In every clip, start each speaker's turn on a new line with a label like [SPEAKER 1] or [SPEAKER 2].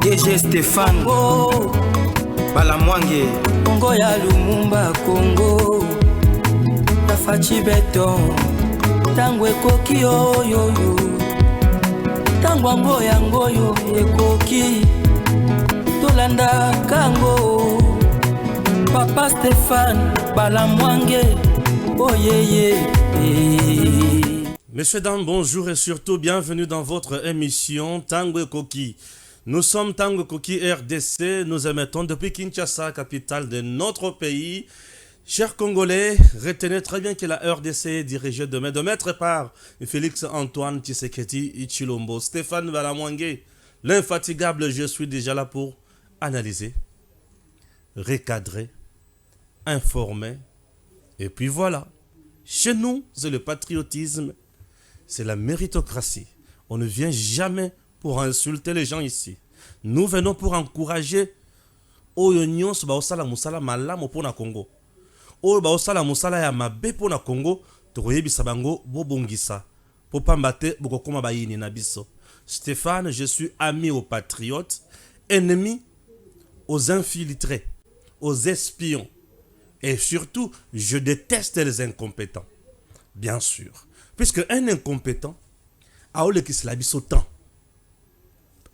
[SPEAKER 1] DG Stéphane
[SPEAKER 2] Congo
[SPEAKER 1] Balamwange
[SPEAKER 2] Congo ya Lumumba Congo Tafachi Beton Tango ekoki oyoyo Tango yangoyo ekoki Tolanda kango Papa Stéphane Balamwange Oh yeah.
[SPEAKER 3] Messieurs, dames, bonjour et surtout bienvenue dans votre émission Tango Koki. Nous sommes Tango Koki RDC, nous émettons depuis Kinshasa, capitale de notre pays. Chers Congolais, retenez très bien que la RDC est dirigée de maître par Félix Antoine Tshisekedi Ichilombo. Stéphane Balamwange, l'infatigable, je suis déjà là pour analyser, recadrer, informer. Et puis voilà, chez nous, c'est le patriotisme, c'est la méritocratie. On ne vient jamais pour insulter les gens ici. Nous venons pour encourager Oyo nyonso baosala musala malamu pona Congo. Oyo baosala musala ya mabe pona Congo, tokoyebisa bango bobongisa. Po pambate bokokoma bayini na biso. Stéphane, je suis ami aux patriotes, ennemi aux infiltrés, aux espions. Et surtout, je déteste les incompétents. Bien sûr. Puisque un incompétent a olé qui se la bise autant.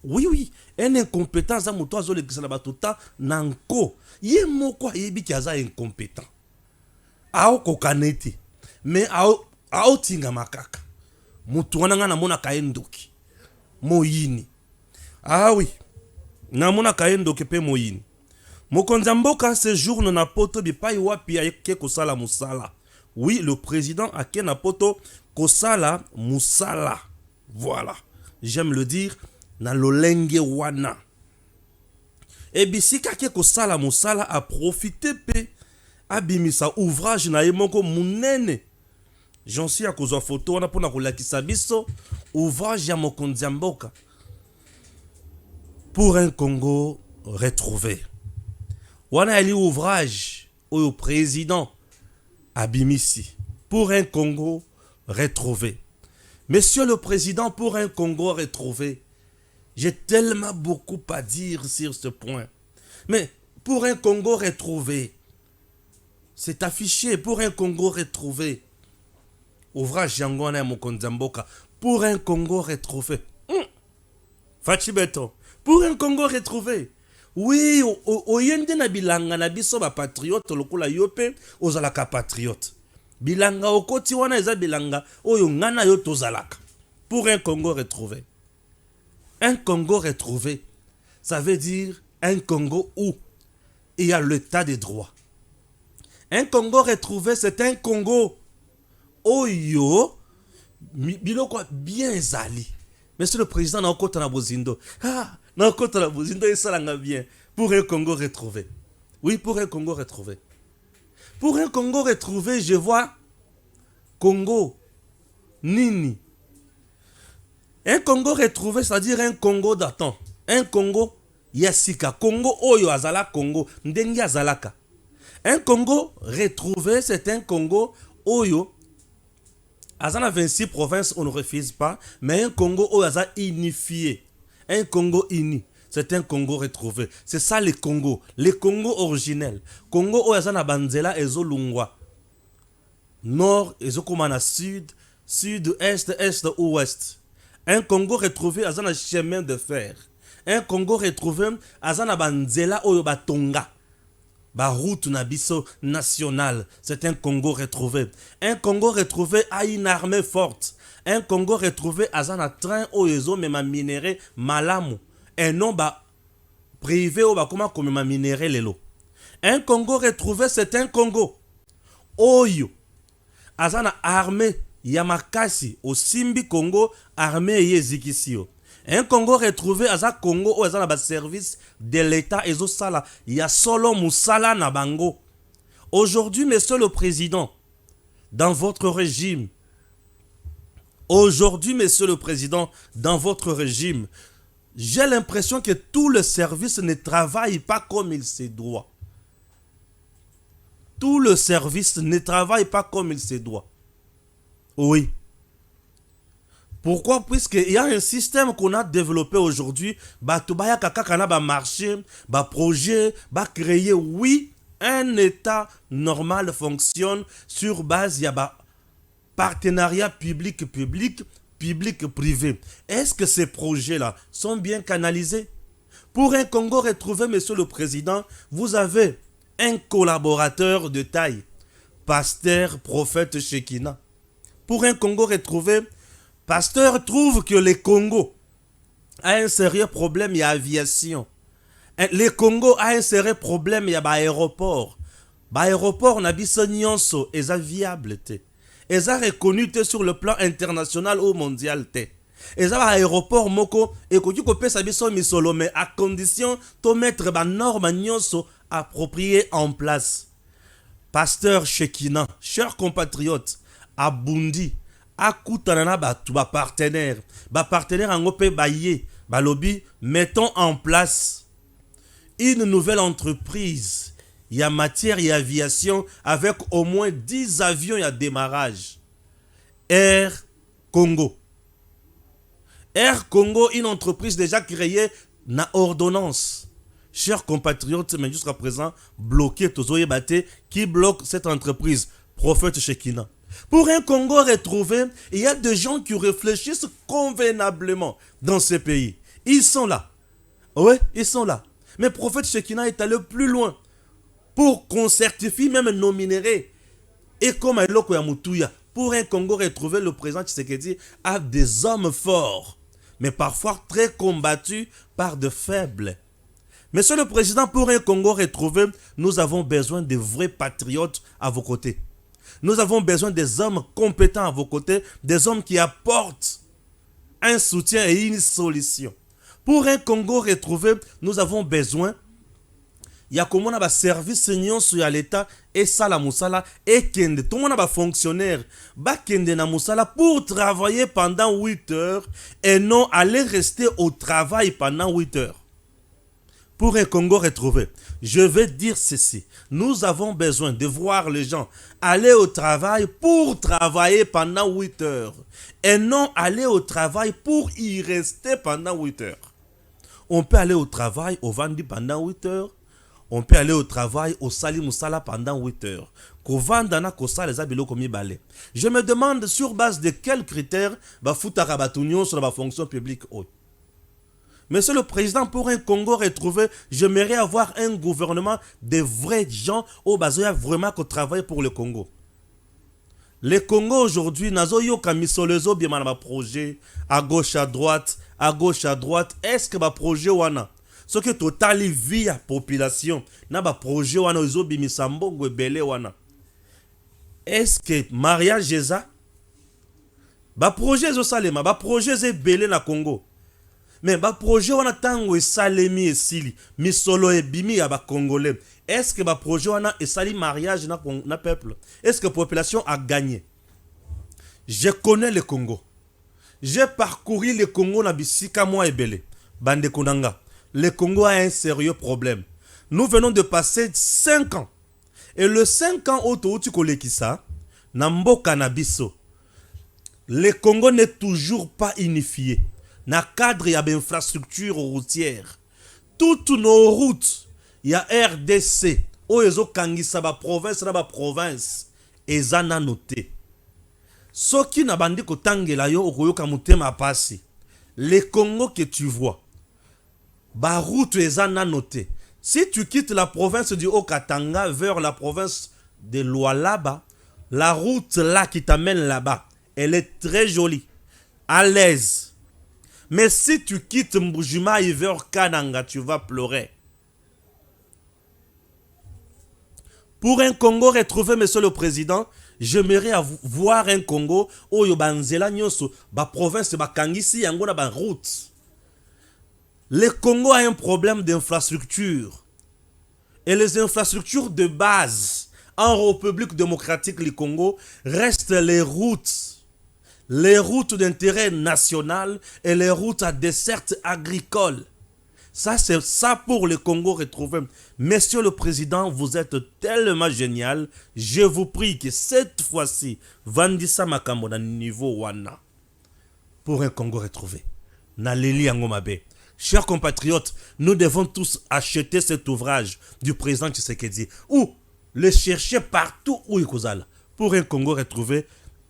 [SPEAKER 3] Oui. Un incompétent, ça mouton a olé qui se la bise autant. Nanko. Yé moko yebi qui a incompétent. Ao kokaneti. Mais ao tinga makaka. Moutou wana na mona kaendoki. Moyini. Ah oui. Na mona kaendoki pe moyini. Mokonzi mboka ce jour na poto bipai wapi ayeke kosala musala. Oui, le président a ké na poto kosala musala. Voilà. J'aime le dire na lolenge wana. Et bisika ké kosala musala a profité pe abimisa ouvrage na yemoko munene. J'en suis à cause de photo on a pour na kolakisa biso ouvrage ya mokonzi mboka. Pour un Congo retrouvé. Wana ali ouvrage au président Abimisi pour un Congo retrouvé. Monsieur le président, pour un Congo retrouvé, j'ai tellement beaucoup à dire sur ce point. Mais pour un Congo retrouvé, c'est affiché pour un Congo retrouvé. Ouvrage Jangwana Mokonzamboka pour un Congo retrouvé. Fachi Beto, pour un Congo retrouvé. Oui, oyende na bilanga na biso ba patriote lokola yope ozalaka patriote. Bilanga okoti wana eza bilanga oyo ngana yo tozalaka. Pour un Congo retrouvé. Un Congo retrouvé, ça veut dire un Congo où il y a l'état des droits. Un Congo retrouvé, c'est un Congo oyo biloko bien zali. Monsieur le président na okota na bozindo. Non, quand on a besoin de ça, bien. Pour un Congo retrouvé. Oui, pour un Congo retrouvé. Pour un Congo retrouvé, je vois Congo Nini. Un Congo retrouvé, c'est-à-dire un Congo datant. Un Congo Yassika. Congo Oyo Azala Congo. Ndengi Azalaka. Un Congo retrouvé, c'est un Congo Oyo. Azana 26 provinces, on ne refuse pas. Mais un Congo Oyo Azala unifié. Un Congo uni, c'est un Congo retrouvé. C'est ça le Congo. Le Congo originel. Congo oyazana banzela ezo lungwa. Nord ezo komana sud, sud, est ou ouest. Un Congo retrouvé azana chemin de fer. Un Congo retrouvé azana banzela oyo batonga. Ba route na biso nationale. C'est un Congo retrouvé. Un Congo retrouvé a une armée forte. Un Congo retrouvé à un train au ezo mema minéré malamu et non ba privé ou ba comment comme ma minéré lelo. Un Congo retrouvé, c'est un Congo oyo azana armée yamakasi au Simbi Congo armée yezikisio. Un Congo retrouvé aza Congo ou azana ba service de l'état ezo sala ya solo musala na bango. Aujourd'hui, monsieur le président, dans votre régime. Aujourd'hui, monsieur le président, dans votre régime, j'ai l'impression que tout le service ne travaille pas comme il se doit. Tout le service ne travaille pas comme il se doit. Oui. Pourquoi? Puisqu'il y a un système qu'on a développé aujourd'hui, Batubaya Kakakana ba marché, ba projet, ba créer. Oui, un État normal fonctionne sur base de partenariat public-public, public-privé. Est-ce que ces projets-là sont bien canalisés? Pour un Congo retrouvé, Monsieur le Président, vous avez un collaborateur de taille, Pasteur Prophète Shekina. Pour un Congo retrouvé, Pasteur trouve que le Congo a un sérieux problème, il y a aviation. Le Congo a un sérieux problème, il y a aéroport. Aéroport n'a biso nyonso, eza viable te. Eza reconnu te sur le plan international ou mondial te. Eza aéroport moko, ekoki ko pesa biso misolo, mais à condition to mettre ba norme nyonso appropriées en place. Pasteur Shekina, chers compatriotes, à Bundi, akutanana batu ba partenaire en pe baye balobi, mettons en place une nouvelle entreprise. Il y a matière, il y a aviation avec au moins 10 avions et à démarrage. Air Congo. Air Congo, une entreprise déjà créée na ordonnance. Chers compatriotes, mais jusqu'à présent, bloqué Tozoye Bate, qui bloque cette entreprise, Prophète Shekina. Pour un Congo retrouvé, il y a des gens qui réfléchissent convenablement dans ce pays. Ils sont là. Oui, ils sont là. Mais Prophète Shekina est allé plus loin pour qu'on certifie même nos minéraux. Et comme Eloko Yamutouya, pour un Congo retrouvé, le président Tshisekedi a des hommes forts, mais parfois très combattus par de faibles. Monsieur le Président, pour un Congo retrouvé, nous avons besoin de vrais patriotes à vos côtés. Nous avons besoin des hommes compétents à vos côtés, des hommes qui apportent un soutien et une solution. Pour un Congo retrouvé, nous avons besoin, il y a comme on a un service sur l'État et ça la moussala et kende. Tout le monde a un fonctionnaire kende na moussala pour travailler pendant 8 heures et non aller rester au travail pendant 8 heures. Pour un Congo retrouvé, je vais dire ceci. Nous avons besoin de voir les gens aller au travail pour travailler pendant 8 heures. Et non aller au travail pour y rester pendant 8 heures. On peut aller au travail au Vandi pendant 8 heures. On peut aller au travail au Sali Moussala pendant 8 heures. Je me demande sur base de quels critères sur la fonction publique. Monsieur le Président, pour un Congo retrouvé, j'aimerais avoir un gouvernement de vrais gens au Bazoya vraiment qui travaillent pour le Congo. Le Congo aujourd'hui, nazoyo kamisolezo bien ma projet à gauche à droite, est-ce que ma projet wana ce que total vie la population na ba projet wana ozo bimisambo ngwebele wana. Est-ce que mariage eza ba projet zo salema, ba projet ze belé na Congo. Mais ba projet wana tango esalemi esili misolo ebimi ya ba congolais. Est-ce que ba projet wana esali mariage na peuple? Est-ce que la population a gagné? Je connais le Congo. J'ai parcouru le Congo na bisika moi ebele. Bande konanga. Le Congo a un sérieux problème. Nous venons de passer 5 ans. Et le 5 ans autouti kolekisa na mboka na biso. Le Congo n'est toujours pas unifié. Na cadre il y a une infrastructure routière. Toutes nos routes, il y a RDC. Oyezo kangisa ba province na ba province. Ezana noté. Soki na bandi kotangela yo okoyoka mutema pasi. Le Congo que tu vois, ba route ezana noté. Si tu quittes la province du Haut-Katanga vers la province de Lualaba, la route là qui t'amène là-bas, elle est très jolie, à l'aise. Mais si tu quittes Mbujima et vers Kananga, tu vas pleurer. Pour un Congo retrouvé, Monsieur le Président, j'aimerais voir un Congo où yobanzela nyoso ba province ba kangisi yango na ba route. Le Congo a un problème d'infrastructure. Et les infrastructures de base en République démocratique du Congo restent les routes d'intérêt national et les routes à dessert agricole. Ça, c'est ça pour le Congo retrouvé. Monsieur le Président, vous êtes tellement génial. Je vous prie que cette fois-ci, Vandisa Makambo na niveau wana. pour un Congo retrouvé. Naleli Angomabe. Chers compatriotes, nous devons tous acheter cet ouvrage du président Tshisekedi ou le chercher partout où il est pour un Congo retrouvé.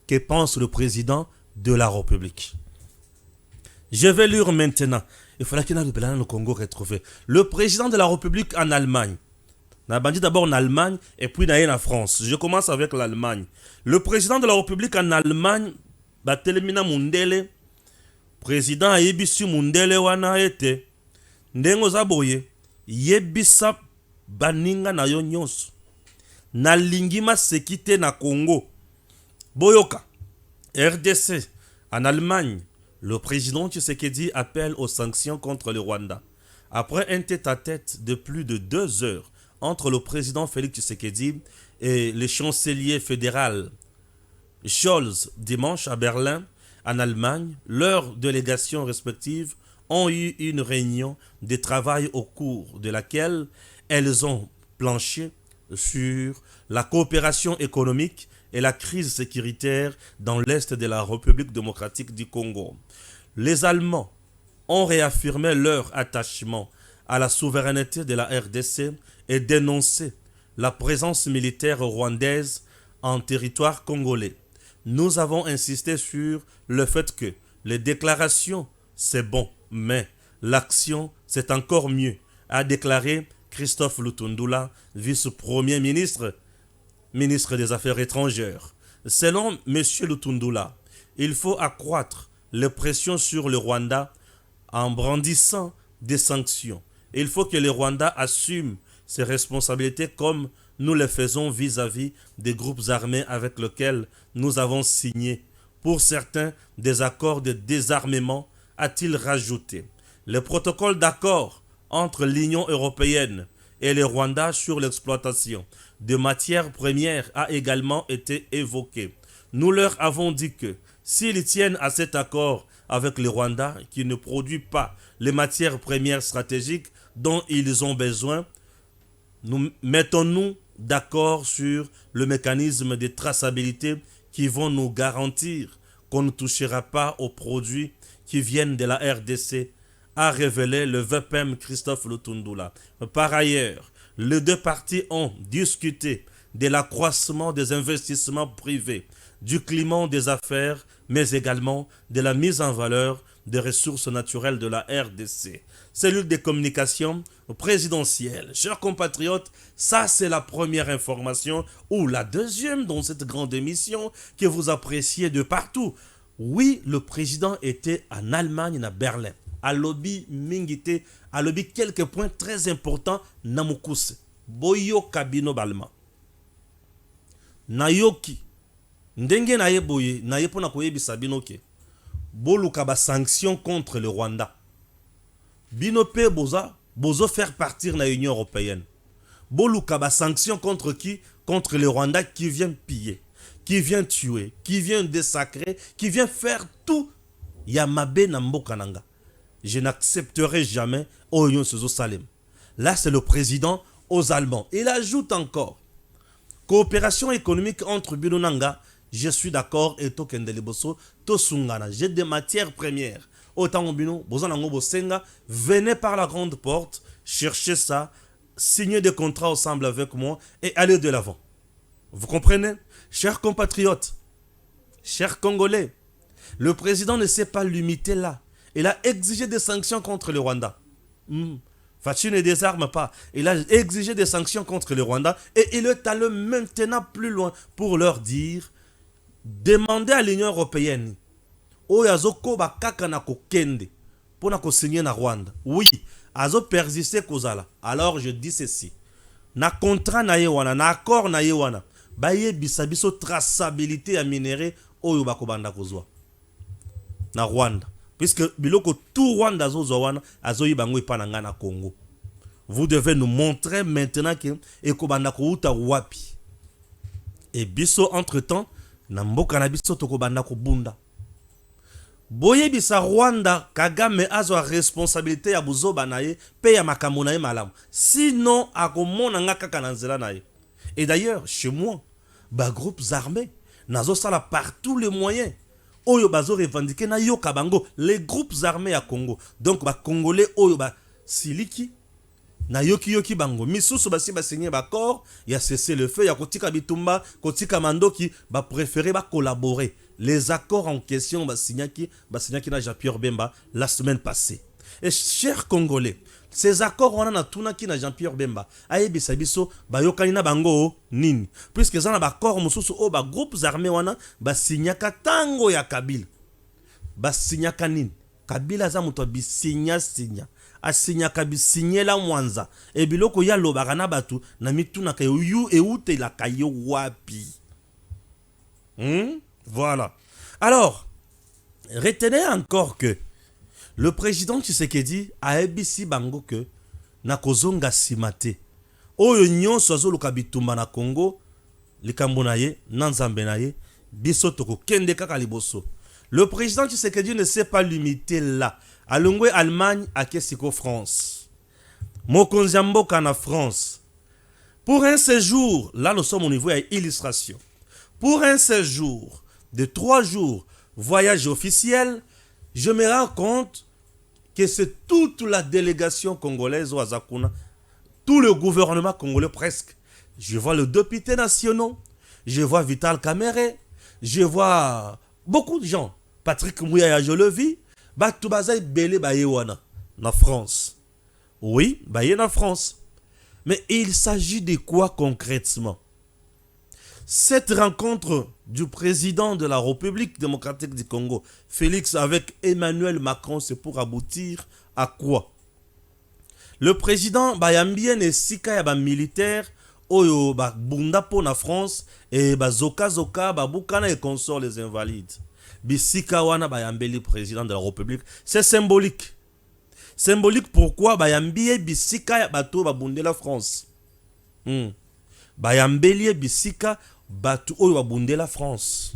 [SPEAKER 3] Que pense le président de la République? Je vais lire maintenant. Il faudra qu'il y ait le Congo retrouvé. Le président de la République en Allemagne. On a bandit d'abord en Allemagne et puis en France. Je commence avec l'Allemagne. Le président de la République en Allemagne, Batelemina Mundele, président Ayebisu Mundele wana ete, ndengo zaboye, yebisa baninga na yo nyonso. Na lingima sekite na Congo. Boyoka, RDC, en Allemagne, le président Tshisekedi appelle aux sanctions contre le Rwanda. Après un tête-à-tête de plus de 2 heures entre le président Félix Tshisekedi et le chancelier fédéral Scholz dimanche à Berlin, en Allemagne, leurs délégations respectives ont eu une réunion de travail au cours de laquelle elles ont planché sur la coopération économique et la crise sécuritaire dans l'est de la République démocratique du Congo. Les Allemands ont réaffirmé leur attachement à la souveraineté de la RDC et dénoncé la présence militaire rwandaise en territoire congolais. Nous avons insisté sur le fait que les déclarations, c'est bon, mais l'action, c'est encore mieux, a déclaré Christophe Lutundula, vice-premier ministre, ministre des Affaires étrangères. Selon M. Lutundula, il faut accroître les pressions sur le Rwanda en brandissant des sanctions. Il faut que le Rwanda assume ses responsabilités comme nous le faisons vis-à-vis des groupes armés avec lesquels nous avons signé, pour certains, des accords de désarmement, a-t-il rajouté. Le protocole d'accord entre l'Union européenne et le Rwanda sur l'exploitation de matières premières a également été évoqué. Nous leur avons dit que s'ils tiennent à cet accord avec le Rwanda qui ne produit pas les matières premières stratégiques dont ils ont besoin, nous mettons-nous d'accord sur le mécanisme de traçabilité qui vont nous garantir qu'on ne touchera pas aux produits qui viennent de la RDC, a révélé le VPM Christophe Lutundula. Par ailleurs, les deux parties ont discuté de l'accroissement des investissements privés, du climat des affaires, mais également de la mise en valeur des ressources naturelles de la RDC. Cellule de communication présidentielle. Chers compatriotes, ça c'est la première information, ou la deuxième dans cette grande émission que vous appréciez de partout. Oui, le président était en Allemagne, à Berlin. À lobby mingité, à lobby quelques points très importants, namukuse. Boyo kabino balma. Nayoki. Ndenge naye boye, naye pona koyebi sabinoke. Boluka ba sanction contre le Rwanda. Binope bozo faire partir la Union européenne. Boluka ba sanction contre qui? Contre le Rwanda qui vient piller, qui vient tuer, qui vient désacrer, qui vient faire tout. Yamabe na mboka nanga. Je n'accepterai jamais Oyon Sezo Salem. Là, c'est le président aux Allemands. Il ajoute encore coopération économique entre Binonanga. Je suis d'accord et Tokendeliboso, Tosungana. J'ai des matières premières. Autant Bino, Bozanango Bosenga, venez par la grande porte, cherchez ça, signez des contrats ensemble avec moi et allez de l'avant. Vous comprenez? Chers compatriotes, chers Congolais, le président ne s'est pas limité là. Il a exigé des sanctions contre le Rwanda. Fachi ne désarme pas. Il a exigé des sanctions contre le Rwanda et il est allé maintenant plus loin pour leur dire, demandez à l'Union européenne Oyazoko bakaka na kokende pour na ko signer na Rwanda. Oui, azo persister kozala. Alors je dis ceci. Na contrat na yewana, na accord na yewana, baye bisabiso traçabilité ya minéraux oyo bakobanda kozwa na Rwanda. Puisque biloko tout Rwanda zozowana azoyi bango ipananga na Congo. Vous devez nous montrer maintenant que ekobanda ko uta wapi. Et biso entre-temps na mboka na biso tokobanda ko bunda. Boye bisa Rwanda Kagame azwa responsabilité ya buzoba na ye pe ya makambo na ye malamu. Sinon akomona nga kaka na nzela na ye. Et d'ailleurs chez moi, ba groupes armés nazo sala par tous les moyens oyo bazo revendiquer na yoka bango les groupes armés à Congo. Donc ba congolais oyo ba siliki na yoki bango misusu basi ba signer ba accord ya cesser le feu ya kotika bitumba kotika mandoki ba préférer ba collaborer. Les accords en question ba signaki na Jean-Pierre Bemba la semaine passée. Et chers Congolais, ces accords on a tunaki na Jean-Pierre Bemba ayebisa biso bayokani na bango nini puisque ça na ba accord mususu o ba groupes armés wana ba signaka tango ya Kabila ba signaka nini Kabila za muto bisinya asinyaka bisinyela mwanza e biloko ya lobaka na batu na mituna ka yu eute la kayo wapi. Voilà. Alors retenez encore que le président Tshisekedi a ebisi bango que na kozonga simate oyo nyonso azoluka bitumba na Congo likambo na ye na nzambe na ye biso tokokende kaka liboso. Le président Tshisekedi ne s'est pas limité là. Alongwe Allemagne à Kesiko France. Mokonzi mboka na France. Pour un séjour, là nous sommes au niveau illustration. Pour un séjour de 3 jours, voyage officiel, je me rends compte que c'est toute la délégation congolaise au Azakuna, tout le gouvernement congolais presque. Je vois les députés nationaux, je vois Vital Kamerhe, je vois beaucoup de gens. Patrick Mouyaya, je le vis. Batou bazay belé baye wana na France. Oui, baye na France. Mais il s'agit de quoi concrètement? Cette rencontre du président de la République démocratique du Congo, Félix, avec Emmanuel Macron, c'est pour aboutir à quoi? Le président Bayambien et Sika ya ba militaire oyo ba bunda po na France et ba zoka ba bukana et consort les invalides. Bisika wana bayambeli président de la République, c'est symbolique. Symbolique pourquoi bayambie bisika ya bato babunde la France. Bayambeli bisika bato oyo babunde la France.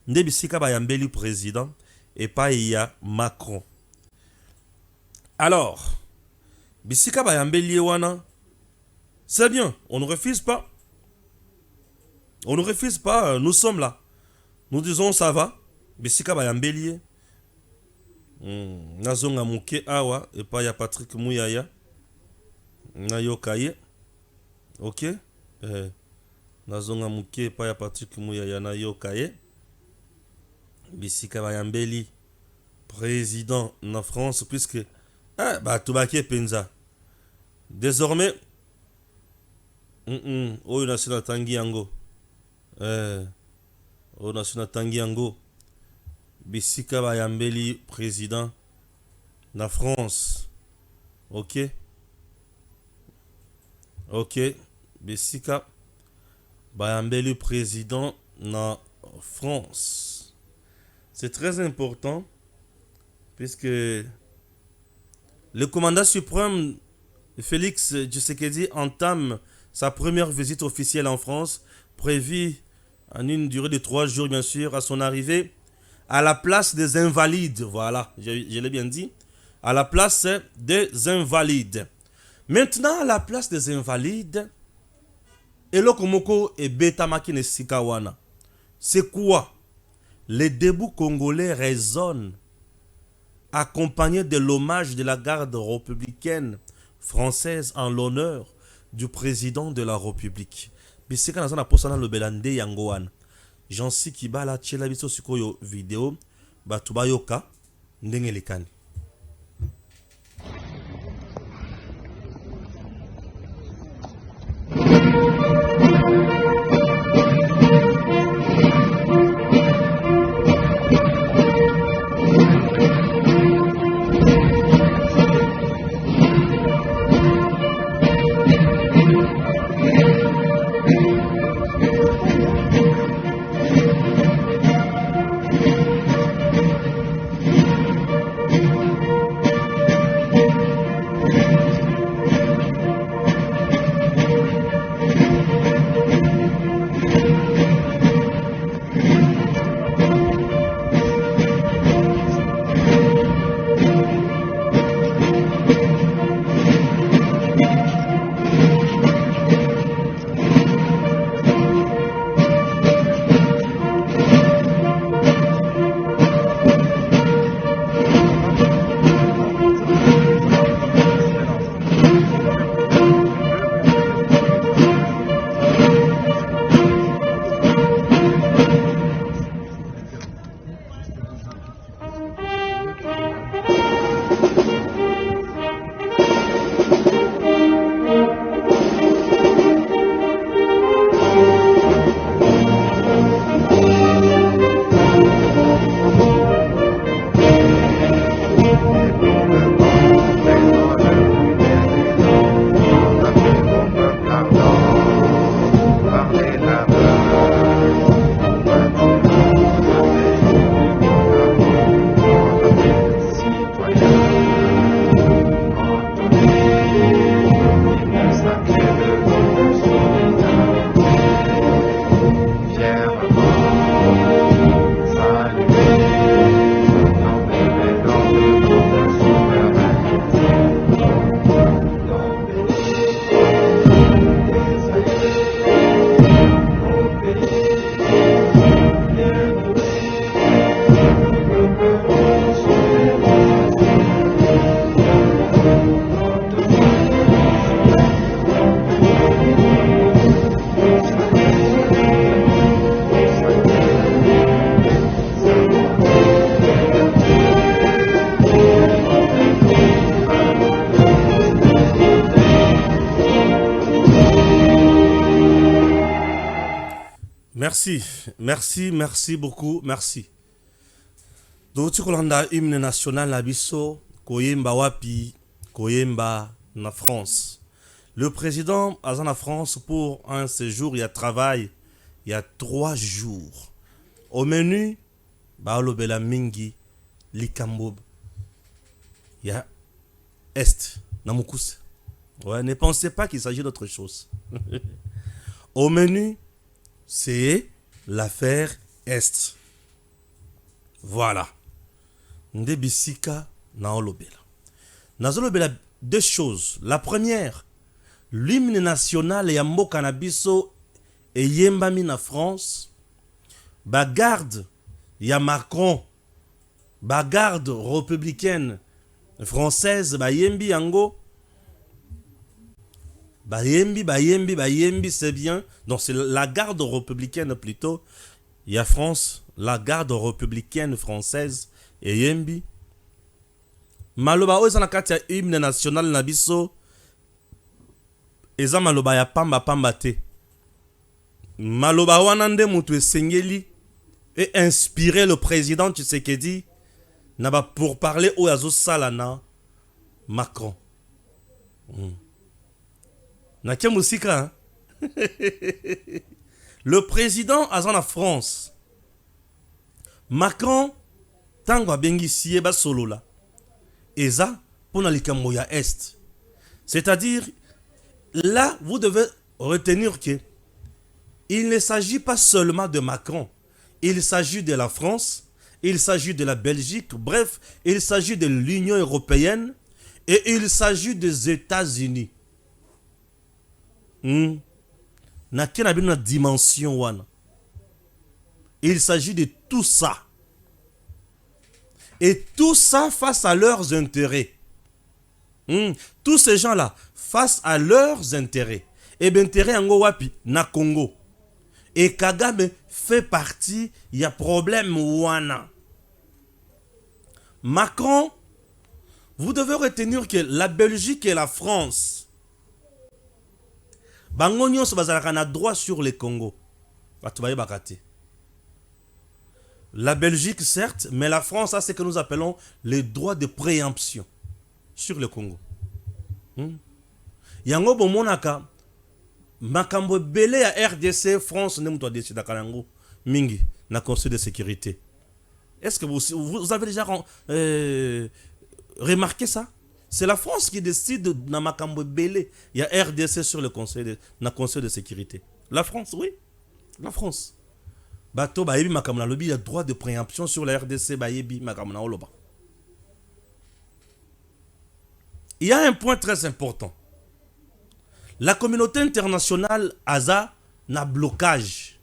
[SPEAKER 3] Nde bisika bayambeli président et pas il y a Macron. Alors, bisika bayambeli wana, c'est bien, on ne refuse pas. On ne refuse pas, nous sommes là. Nous disons ça va. Bisika bayambeli. Nazonga muke awa et pas ya Patrick Mouyaya. Na yokaye. OK? Nazonga muke et pas ya Patrick Mouyaya na yokaye. Bisika bayambeli président na France puisque bah tubaki penza. Désormais oyo national tangi yango. Au national Tangiango, Bisika Bayambeli président na France. OK? OK. Bisika Bayambeli président na France. C'est très important puisque le commandant suprême Félix Tshisekedi entame sa première visite officielle en France prévue en une durée de 3 jours, bien sûr, à son arrivée, à la place des Invalides. Voilà, je l'ai bien dit. À la place des Invalides. Maintenant, à la place des Invalides, Elokomoko et Betamaki ne Sikawana. C'est quoi? Les débuts congolais résonnent, accompagnés de l'hommage de la garde républicaine française en l'honneur du président de la République. Bisika nazana posana le belande yangoan. Jansi kibala tchela biso sikoyo video batu bayoka ndenge lekani. Merci, merci beaucoup, merci. Douti kolanda hymne national na biso, koyemba wapi, koyemba na France. Le président a en France pour un séjour, il y a travail, il y a 3 jours. Au menu, baolobela mingi, likambo, il y a Est, Namukous. Ouais, ne pensez pas qu'il s'agit d'autre chose. Au menu, c'est l'affaire Est. Voilà. Ndebisika na olobela. Nazolobela 2 choses. La première, l'hymne national ya mboka na biso et yembami na France. Bagarde ya Macron. Bagarde républicaine française bayembi yango. Bayembi, c'est bien. Donc c'est la garde républicaine plutôt. Il y a France, la garde républicaine française et yembi. Maloba oza na kati ya hymne national na biso. Eza maloba ya pamba te. Maloba wana nde mutu esengeli et inspirer le président Tshisekedi na ba pour parler o yazo sala na Macron. Nakia musika, hein? Le président a en France. Macron, tango bengi siye ba solo la. Eza, pour na likambo ya Est. C'est-à-dire, là, vous devez retenir que il ne s'agit pas seulement de Macron. Il s'agit de la France, il s'agit de la Belgique, bref, il s'agit de l'Union européenne et il s'agit des États-Unis. Na kena bino na dimension wana. Il s'agit de tout ça. Et tout ça face à leurs intérêts. Tous ces gens-là, face à leurs intérêts. Et bien, intérêt en wapi, na Congo. Et Kagame fait partie, il y a problème wana. Macron, vous devez retenir que la Belgique et la France, bango nyonso bazalaka na droit sur le Congo. La Belgique certes, mais la France a ce que nous appelons les droits de préemption sur le Congo. Yango bomonaka makambo belé à RDC France ne muto décidé kanango mingi na Conseil de sécurité. Est-ce que vous avez déjà remarqué ça? C'est la France qui décide dans makambo belé. Il y a RDC sur le Conseil de sécurité. La France, oui. La France. Bato bayebi makambo na lobi, il y a droit de préemption sur la RDC bayebi makambo na oloba. Il y a un point très important. La communauté internationale a un blocage.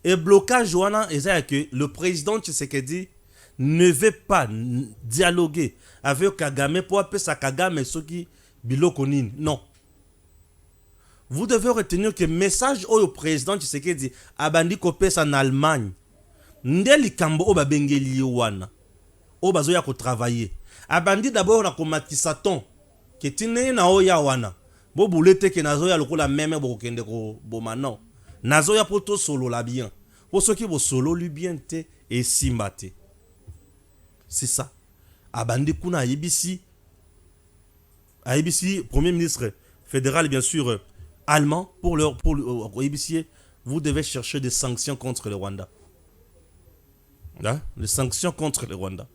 [SPEAKER 3] Et blocage wana eza que le président Tshisekedi ne veut pas dialoguer avec Kagame pour appeler ça Kagame soki biloko nini. Non. Vous devez retenir que le message au président Tshisekedi abandi kopesa en Allemagne. Ndeli kambo oba bengeli wana. Oba zoya ko travailler. Abandi d'abord na komatisa ton. Ketine na oya wana. Bo boulete ke nazoya lokola meme bo kende ko boma non. Nazoya poto solo la bien. Pour ceux qui vont solo lui bien te et simbate. C'est ça. Abandi kuna IBC. IBC, premier ministre fédéral bien sûr allemand pour IBC, vous devez chercher des sanctions contre le Rwanda. Hein? Des sanctions contre le Rwanda.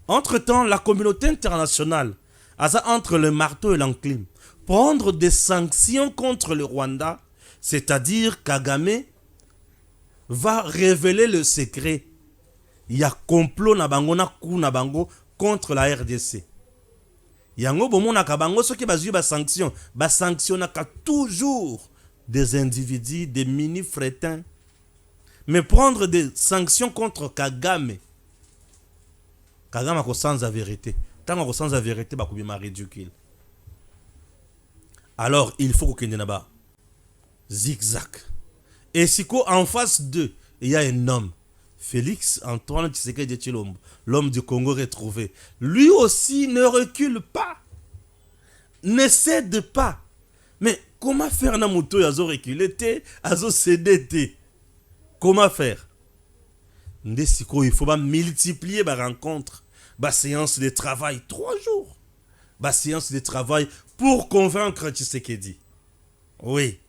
[SPEAKER 3] Entre-temps, la communauté internationale a entre le marteau et l'enclume prendre des sanctions contre le Rwanda, c'est-à-dire Kagame va révéler le secret. Il y a complot na bango na coup na bango contre la RDC. Yango bomona ka bango soki bazui ba sanctionnaka toujours des individus, des mini frétins. Mais prendre des sanctions contre Kagame. Kagame a sans la vérité. Tant que sans la vérité ba kubima ridicule. Alors, il faut qu'on ait là-bas. Zigzag. Et si en face d'eux, il y a un homme. Félix Antoine Tshisekedi Tshilombo, l'homme du Congo retrouvé. Lui aussi ne recule pas. Ne cède pas. Mais Comment faire na moto azo reculer te, azo céder te? Comment faire? Il faut multiplier les rencontres, les séances de travail, 3 jours. Les séances de travail pour convaincre Tshisekedi. Oui.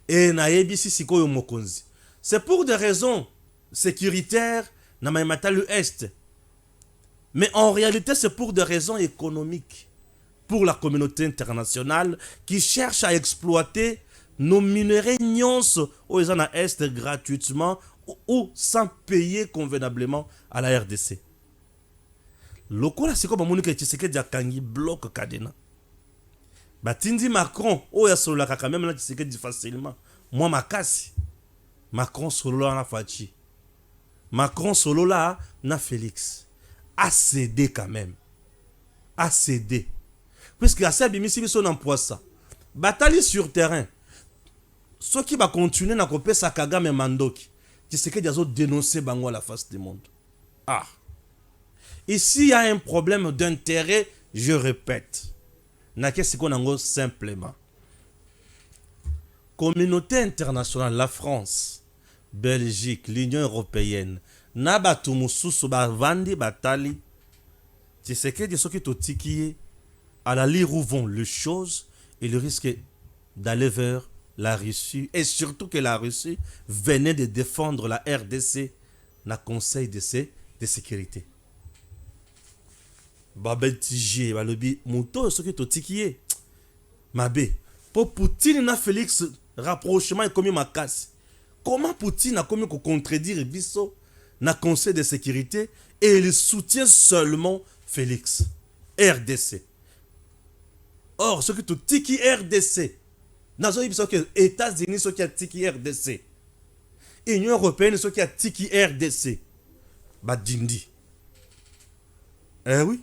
[SPEAKER 3] Et naebisi sikoyo mokonzi. C'est pour des raisons sécuritaires, na maimata l'Est. Mais en réalité, c'est pour des raisons économiques. Pour la communauté internationale qui cherche à exploiter nos minerais nyonso aux Est gratuitement ou sans payer convenablement à la RDC. Lokola siko bamonika Tshisekedi akangi bloc kadena. Batindi Macron oya solo kaka même na Tshisekedi facilement. Moi makasi. Macron solo na Fachi. Macron solo là na Félix. A cédé quand même. A cédé. Puisque à ça bimisi biso na poissa. Bataille sur terrain. Ceux qui va continuer na kopé sa Kagame Mandoki. Tshisekedi azo dénoncer bango à la face du monde. Ah. Ici il y a un problème d'intérêt, je répète. Na qu'est-ce qu'on a simplement. Communauté internationale, la France, Belgique, l'Union européenne, na batu mususu ba vandi batali. Tshisekedi soki totikiye à la lire où vont les choses, il risque d'aller vers la Russie. Et surtout que la Russie venait de défendre la RDC dans le Conseil de sécurité. Babel Tigé, Balobi, Mouto, ce qui est au tikié. Mabé, pour Poutine na Félix, rapprochement est comme ma casse. Comment Poutine a commis qu'on contredire Bisso dans le Conseil de sécurité et il soutient seulement Félix, RDC. Or, ce qui est au tiki RDC, dans les États-Unis, ce qui est tiki RDC, Union européenne, ce qui est tiki RDC, bah dindi. Eh oui.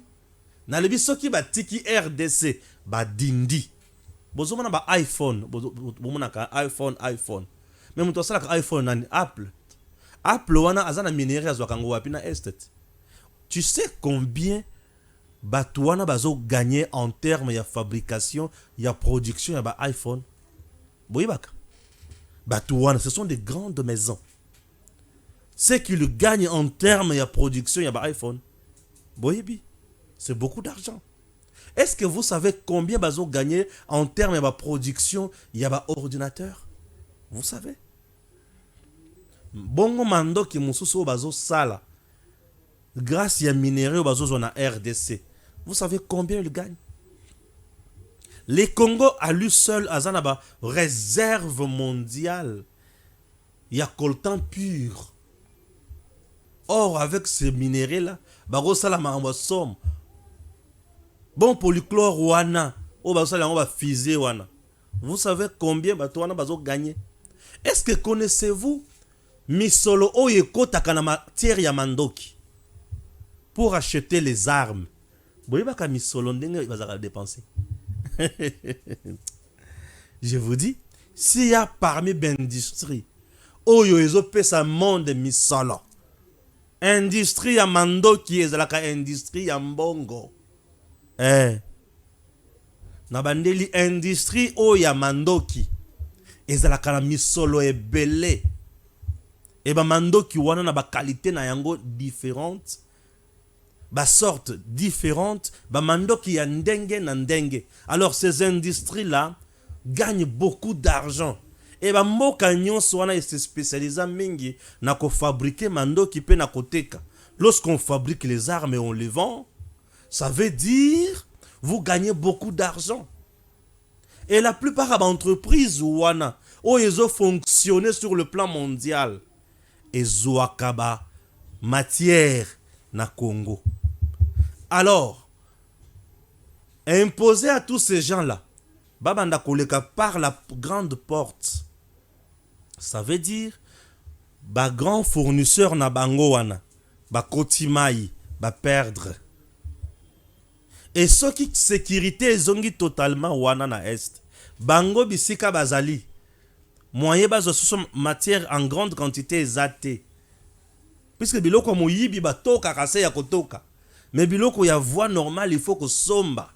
[SPEAKER 3] Dans les biso qui ba tiki RDC, ba dindi. Bozo mona ba iPhone, bozo mona ka iPhone. Mais muto sala ka iPhone nani Apple. Apple wana azana minéraux azwakango wapi na estet. Tu sais combien Batouana bazo gagné en termes de fabrication, de production de iPhone. Boyibaka. Batouana, ce sont des grandes maisons. Ce qu'ils gagnent en termes de production de iPhone. Boyibi. C'est beaucoup d'argent. Est-ce que vous savez combien bazo gagné en termes de production de ordinateur? Vous savez? Bongo mando ki mususu bazo sala. Grâce à minéraux bazo na RDC. Vous savez combien il gagne? Les Congo à lui seul, Azanaba, réserve mondiale. Il y a coltan pur. Or, avec ces minéraux-là, Baro Salama en somme. Bon polychlore wana. Oh, Baro Salama va fiser wana. Vous savez combien Batouana Bazo gagné? Est-ce que connaissez-vous Misolo Oyeko Takana matière ya Mandoki pour acheter les armes? Je vous dis, s'il y a parmi l'industrie, Oyo ezope sa monde misolo. Industrie ya Mandoki ezalaka industrie ya mbongo. Na bandeli industrie o ya Mandoki ezalaka na misolo ebele. Et ba Mandoki wana na ba qualité na yango différente. Ba sorte différente, ba mandoki ya ndenge na ndenge. Alors ces industries là gagnent beaucoup d'argent. Et ba mboka nyonso wana se spécialisa mingi na ko fabriquer mandoki pe na koteka. Lorsqu'on fabrique les armes et on les vend, ça veut dire vous gagnez beaucoup d'argent. Et la plupart des entreprises wana o ezo fonctionner sur le plan mondial. Ezo akaba matière na Congo. Alors, imposer à tous ces gens-là, Babanda Koleka par la grande porte, ça veut dire, ba grand fournisseur na bango wana, ba kotimaï, ba perdre. Et ceux qui sécurité zongi totalement wana na est, bango bisika bazali, moyen bazo matière en grande quantité ezate. Puisque biloko moyibi ba toka kase ya kotoka. Mais biloko ya voie normale, il faut que somba.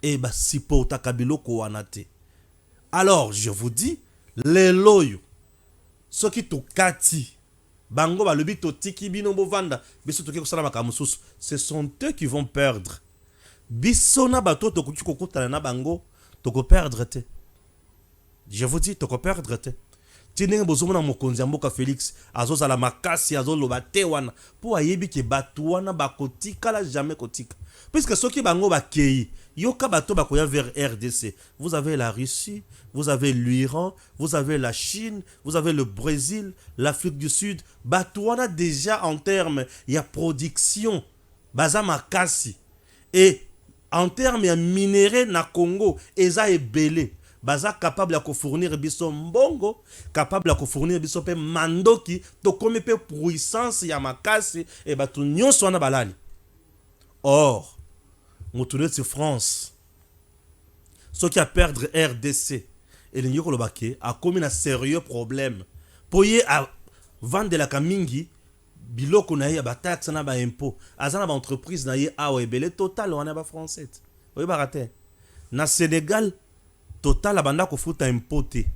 [SPEAKER 3] Et bah si pota kabiloko wanate. Alors, je vous dis, les loyaux, ceux qui te kati, bango ba lobi to tiki bino bovanda, biso to keko sala makamususu, ce sont eux qui vont perdre. Biso na bato to kuki kokutana na bango, to ko perdre te. Je vous dis, to ko perdre te. Tinenge bozomona mokonzi mboka Félix, azozala makasi, azoloba te wana, po ayebi ke bato wana bakotika la jamais kotika. Puisque ceux qui bango bakei, yoka bato bakoya vers RDC. Vous avez la Russie, vous avez l'Iran, vous avez la Chine, vous avez le Brésil, l'Afrique du Sud. Bato wana déjà en termes ya production, baza makasi. Et en termes ya minéraux na Congo, eza ebele. Baza capable de fournir biso mbongo, capable de fournir biso pe mandoki, to comme pe puissance ya makasi et batu nyonso wana balali. Or, motourne de France, ceux qui a perdre RDC et l'Union Kolobake a commis un sérieux problème. Pour y vendre la kamingi, biloko na ye ba taxe na ba impôt, azana ba entreprise na ye a ebele total wana ba français. Oye barate. Na Sénégal Total abanda kofuta impoté.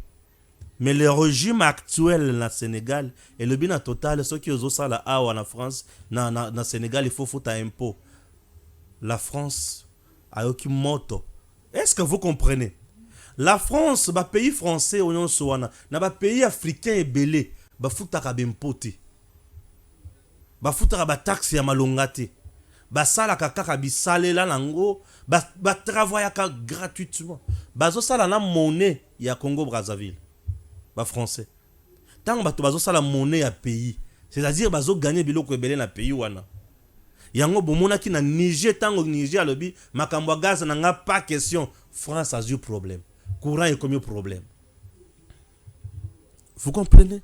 [SPEAKER 3] Mais le régime actuel na Sénégal et le bina Total ceux qui osent ça la awa na France na Sénégal il faut foutre impôt. La France a aucun moto. Est-ce que vous comprenez? La France ba pays français oyon soana na ba pays africain ebelé ba futa ka bimpoté. Ba futa ba taxe ya malongate. Basala kaka bisalela nango ba travailler gratuitement bazo sala na monnaie ya Congo Brazzaville ba français tant bato bazo sala monnaie ya pays c'est-à-dire bazo gagner biloko ebele na pays wana yango bomona ki na Niger tango Niger alobi makambo gaz na nga pas question France a eu problème courant est comme problème vous comprenez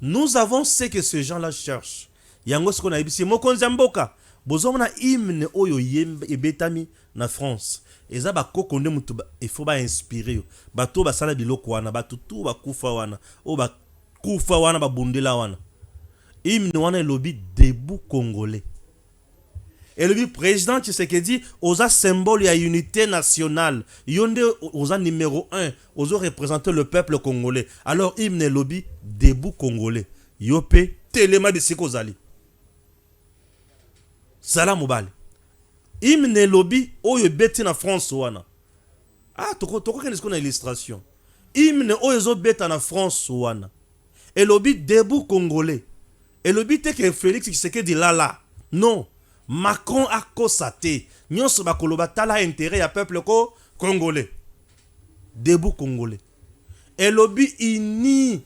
[SPEAKER 3] nous avons ce que ces gens là cherchent yango ce qu'on a dit c'est mokonzi mboka bozomona hymne oyo yembe ebetami na France eza ba kokonde mutu il faut ba inspirer bato ba sala biloko wana bato tout ba kufa wana o ba kufa wana ba bundela wana hymne wana elobi debout congolais et le président Tshisekedi oza symbole ya unité nationale yonde oza numéro 1 ozo représenter le peuple congolais alors hymne elobi debout congolais yope telema bisiko zali Salam mobile. Hymne lobby oyo beti na France wana. Ah toko kende skona illustration. Hymne oyo zo beta na France wana. Et lobby debout congolais. Et lobby te que Félix Tshisekedi lala. Non. Macron a kosate. Nyonso ba koloba tala intérêt ya peuple congolais. Debout congolais. Et lobby ini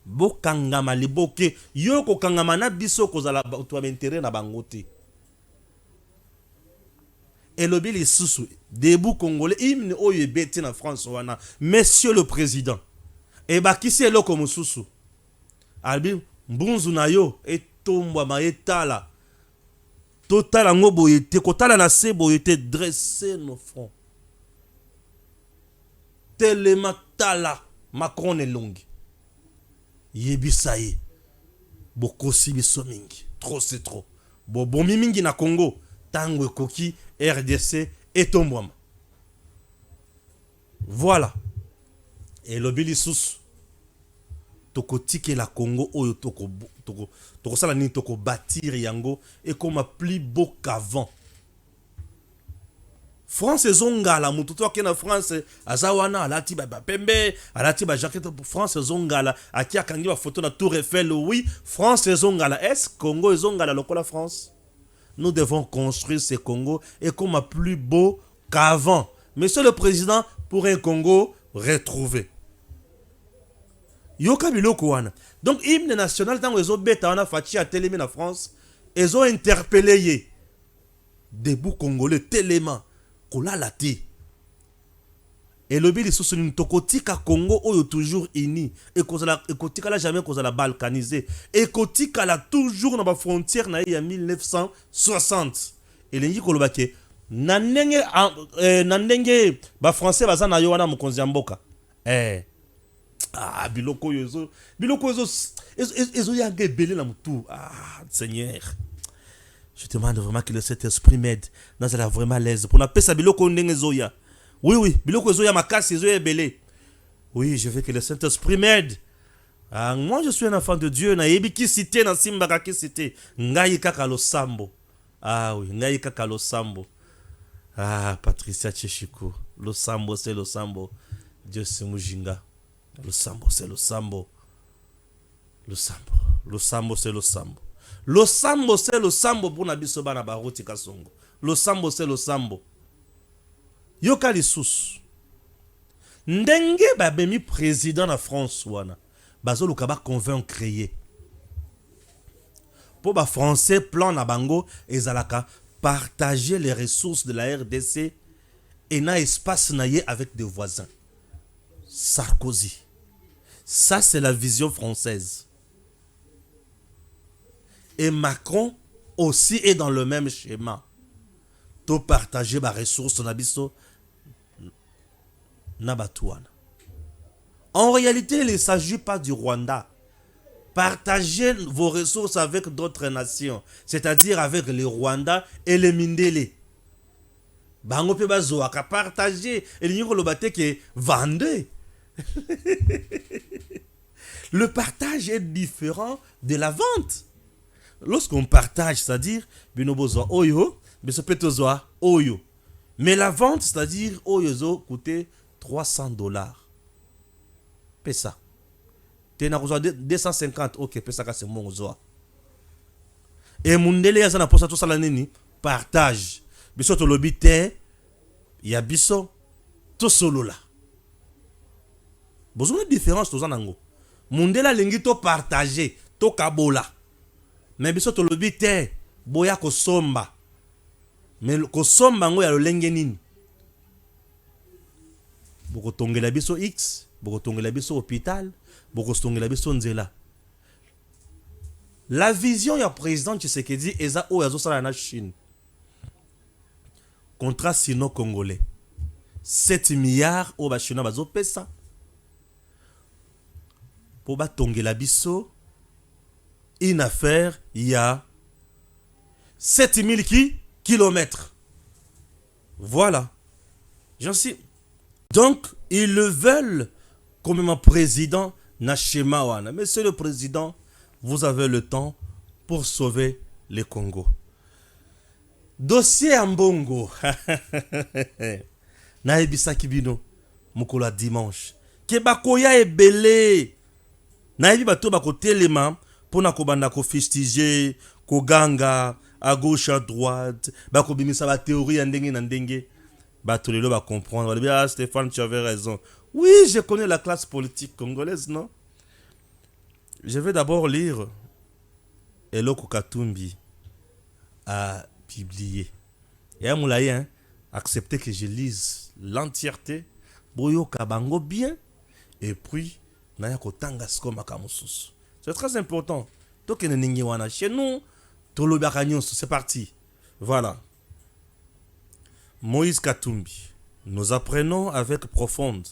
[SPEAKER 3] bokangama liboke yo ko kangama na biso kozala to intérêt na bangote. Et le bili sous debout congolais hymne oyo beti na France wana monsieur le président et ba kisi eloko mususu albi mbunzu na yo etombwa maetala total ngo boyete kotala na se boyete dresser nos fronts tellement tala Macron est longue yebisaye bokosi biso mingi trop c'est trop bon mingi na Congo tango ekoki RDC et tombwama voilà et le bilisusu toko tike la Congo oyo toko sala ni toko bâtir yango et comme plus beau qu'avant France zongala mututo akena France azawana alati ba pembe alati ba jaquette France zongala akia kangi ba photo na Tour Eiffel oui France zongala est Congo zongala lokola France. Nous devons construire ce Congo et comme plus beau qu'avant. Monsieur le Président, pour un Congo retrouvé. Yoka biloko wana. Donc hymne national tant les beta wana fachi a télémé na France, ils ont interpellé debout congolais tellement kola lati. Et le bili sous une tokotika Congo oyo toujours uni et kozala ekotika la jamais kozala balkanisé et kotika la toujours dans la frontière na ya 1960 et lengi kolobake nanenge ba français baza na yo wana mokonzi mboka biloko yozo ezo ya gebele na mutu Seigneur je te demande vraiment que cet esprit m'aide dans la vraiment l'aise pour na pesa biloko ndenge zoya. Oui, biloko zo ya makasi zo ebele. Oui, je veux que le Saint-Esprit m'aide. Ah, moi, je suis un enfant de Dieu. Na yebi ki cité na simbaka ki cité. Ngai kaka lo sambo. Ah oui, ngai kaka lo sambo. Ah, Patricia Tcheshiko. Lo sambo, c'est lo sambo. Dieu c'est Mujinga. Lo sambo, c'est lo sambo. Lo sambo. Lo sambo, c'est lo sambo. Lo sambo, c'est lo sambo pour nabiso bana baruti kasongo. Lo sambo, c'est lo sambo. Yoka lisusu. Ndenge babemi président na France wana. Bazo lukaba convainc créer. Pour ba français plan na bango ezalaka partager les ressources de la RDC et na espace naye avec des voisins. Sarkozy. Ça c'est la vision française. Et Macron aussi est dans le même schéma. To partager ba ressources na biso na batouana. En réalité, il ne s'agit pas du Rwanda. Partagez vos ressources avec d'autres nations, c'est-à-dire avec les Rwandais et les Mindele. Bango pe bazoaka partager et l'union kolobate que vendez. Le partage est différent de la vente. Lorsqu'on partage, c'est-à-dire binobozo oyo, besopeto oyo. Mais la vente, c'est-à-dire oyo coûtait $300. Pesa. Tena kozwa 250, ok, pesa ka c'est mon zoa. Et mundele ya na posa to sala nini? Partage. Biso to lobite ya biso to solola. Besoin de différence to zanango. Mundela lingi to partager, to kabola. Mais biso to lobite boya ko somba. Mais ko somba ngo ya lolenge nini? Boko tongela biso X, boko tongela biso hôpital, boko tongela biso nzela. La vision ya président Tshisekedi eza o yazo sala na Chine. Contrat sino-congolais. 7 milliards au ba Chinois bazo pesa. Po ba tongela biso une affaire il y a 7000 kilomètres. Voilà. J'en suis. Donc, ils le veulent comme un président na schéma wana. Monsieur le président, vous avez le temps pour sauver le Congo. Dossier Ambongo. Na ebisa kibino mukola dimanche. Kebakoya ebele. Na ebi bato bakotelema pona kobanda ko fustiger, ko ganga à gauche à droite, bakobimisa ba théorie ndenge na ndenge. Bato lelo ba comprendre. Ah Stéphane, tu avais raison. Oui, je connais la classe politique congolaise, non? Je vais d'abord lire Eloko Katumbi a publié. Et à Moulaye, accepter que je lise l'entièreté. Boyo Kabango bien. Et puis, Naya Kotanga Skoma Kamusus. C'est très important. Chez nous, c'est parti. Voilà. Moïse Katumbi. Nous apprenons avec profonde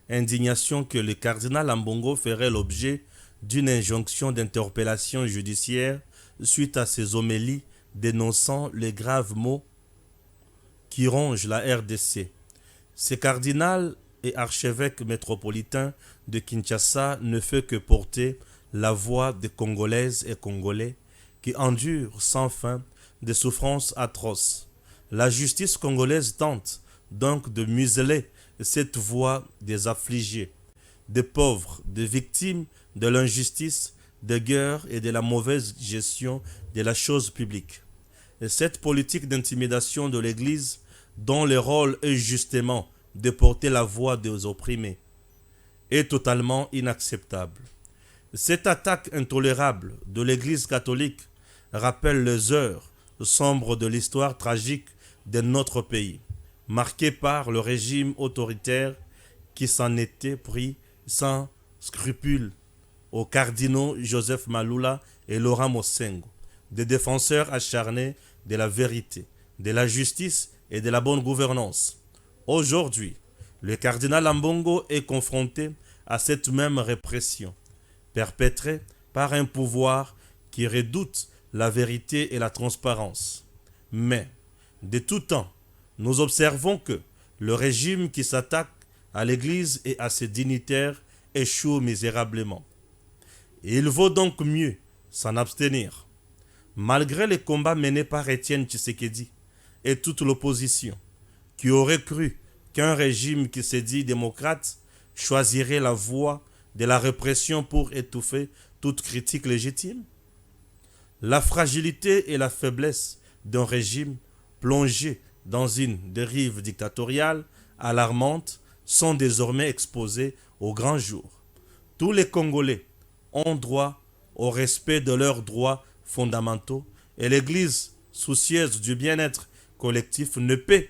[SPEAKER 3] indignation que le cardinal Ambongo ferait l'objet d'une injonction d'interpellation judiciaire suite à ses homélies dénonçant les graves maux qui rongent la RDC. Ce cardinal et archevêque métropolitain de Kinshasa ne fait que porter la voix des Congolaises et Congolais qui endurent sans fin des souffrances atroces. La justice congolaise tente donc de museler cette voix des affligés, des pauvres, des victimes de l'injustice, des guerres et de la mauvaise gestion de la chose publique. Et cette politique d'intimidation de l'Église, dont le rôle est justement de porter la voix des opprimés, est totalement inacceptable. Cette attaque intolérable de l'Église catholique rappelle les heures sombres de l'histoire tragique de notre pays, marquée par le régime autoritaire qui s'en était pris sans scrupule aux cardinaux Joseph Malula et Laurent Mosengo, des défenseurs acharnés de la vérité, de la justice et de la bonne gouvernance. Aujourd'hui, le cardinal Ambongo est confronté à cette même répression, perpétrée par un pouvoir qui redoute la vérité et la transparence. Mais, de tout temps, nous observons que le régime qui s'attaque à l'Église et à ses dignitaires échoue misérablement. Il vaut donc mieux s'en abstenir. Malgré les combats menés par Étienne Tshisekedi et toute l'opposition, qui aurait cru qu'un régime qui se dit démocrate choisirait la voie de la répression pour étouffer toute critique légitime? La fragilité et la faiblesse d'un régime plongé dans une dérive dictatoriale alarmante sont désormais exposées au grand jour. Tous les Congolais ont droit au respect de leurs droits fondamentaux et l'Église, soucieuse du bien-être collectif, ne peut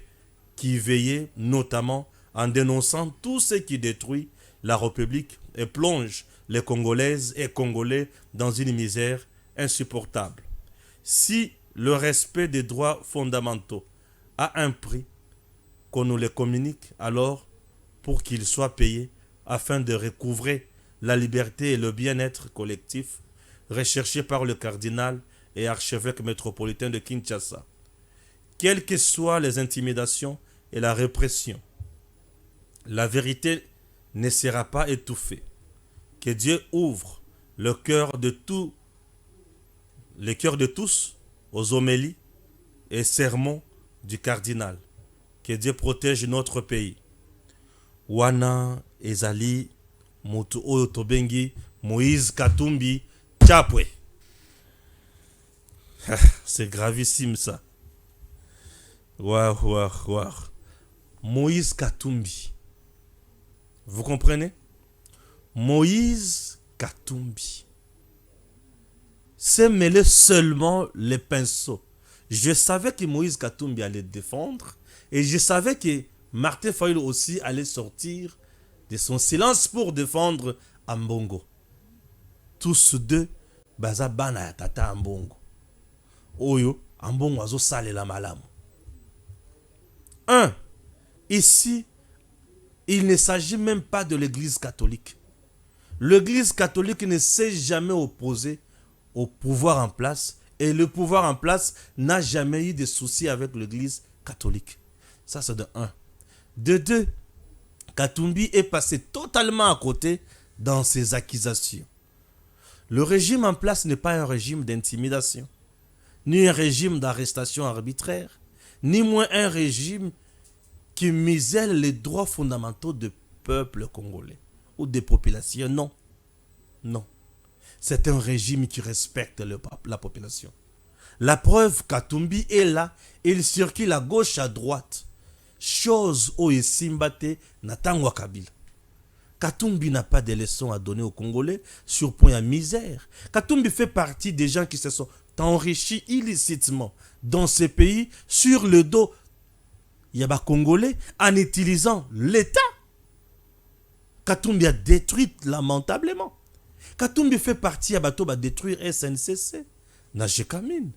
[SPEAKER 3] qu'y veiller, notamment en dénonçant tout ce qui détruit la République et plonge les Congolaises et Congolais dans une misère insupportable. Si le respect des droits fondamentaux a un prix, qu'on nous les communique alors pour qu'il soit payé afin de recouvrer la liberté et le bien-être collectif recherchés par le cardinal et archevêque métropolitain de Kinshasa. Quelles que soient les intimidations et la répression, la vérité ne sera pas étouffée. Que Dieu ouvre le cœur de tous aux homélies et sermons du cardinal. Que Dieu protège notre pays. Wana ezali moto oyo tobengi Moïse Katumbi Chapwe. C'est gravissime ça. Waouh. Moïse Katumbi. Vous comprenez? Moïse Katumbi. C'est mêler seulement les pinceaux. Je savais que Moïse Katumbi allait défendre et je savais que Martin Fayulu aussi allait sortir de son silence pour défendre Ambongo. Tous deux, baza bana ya tata Ambongo. Oyo, Ambongo azo sale la malamu. Ici, il ne s'agit même pas de l'Église catholique. L'Église catholique ne s'est jamais opposée au pouvoir en place et le pouvoir en place n'a jamais eu de soucis avec l'Église catholique. Ça, c'est de 1. De 2, Katumbi est passé totalement à côté dans ses accusations. Le régime en place n'est pas un régime d'intimidation, ni un régime d'arrestation arbitraire, ni moins un régime qui misèle les droits fondamentaux du peuple congolais ou des populations. Non. C'est un régime qui respecte la population. La preuve, Katumbi est là, il circule à gauche, à droite. Chose où il Simbate Natangwa Kabila. Katumbi n'a pas de leçons à donner aux Congolais sur point à misère. Katumbi fait partie des gens qui se sont enrichis illicitement dans ces pays sur le dos Yaba Congolais en utilisant l'État. Katumbi a détruit lamentablement. Katumbi fait partie à Bato va détruire SNCC. Najekamine.